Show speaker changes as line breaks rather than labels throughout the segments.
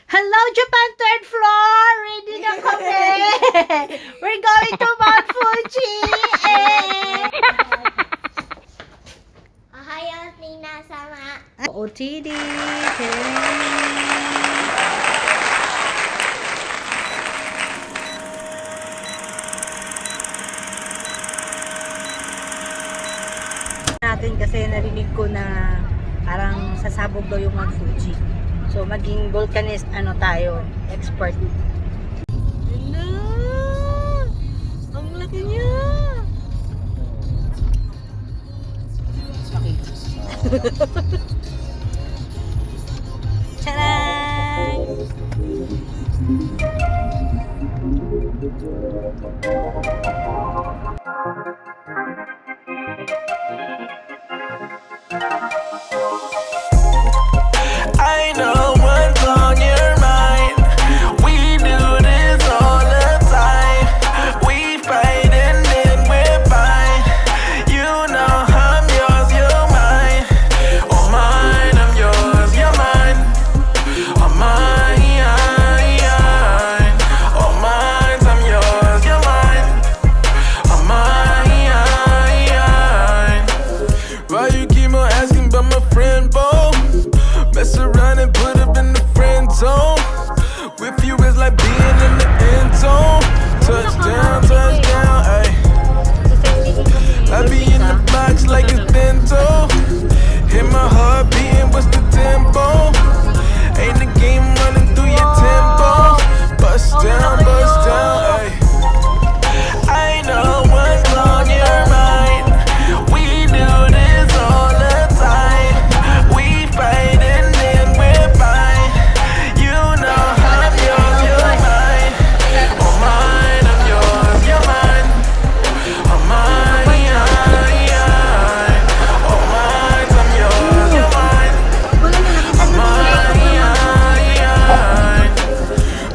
Hello, Japan third floor! Ready na kami! We're going to Mount Fuji!
Ohayo minasama.
OTD! Natin kasi narinig ko na parang sasabog daw yung Mount Fuji. So maging volcanist tayo, expert. Hello! Ang laki niya! Tcharam!
I know what's on your mind. We do this all the time. We fight and then we're fine. You know I'm yours, you're mine. Oh mine, I'm yours, you're mine. Oh mine, oh mine, I'm yours, you're mine. Oh mine. Why you keep on asking about my friend, Bo? Mess around and put up in the friend zone. With you is like being in the end zone. Touchdown, touchdown, ayy. I be in the box like it's bento. Hit my heart beating, what's the tempo? Ain't the game running through your tempo. Bust down, ayy. I know what's on your mind. We do this all the time. We fight and then we're fine. You know I'm yours, you're mine. Oh mine, I'm yours, you're mine. Oh mine, oh mine, I'm yours, you're mine. Oh mine.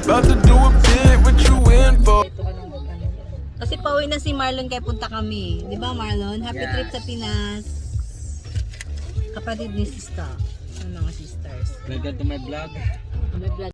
About to do a bit, what you in for?
Kasi pauwi na si Marlon kaya punta kami. Di ba Marlon? Happy trip sa Pinas. Kapatid ni Sista. Ng mga sisters.
Welcome to my vlog.
May vlog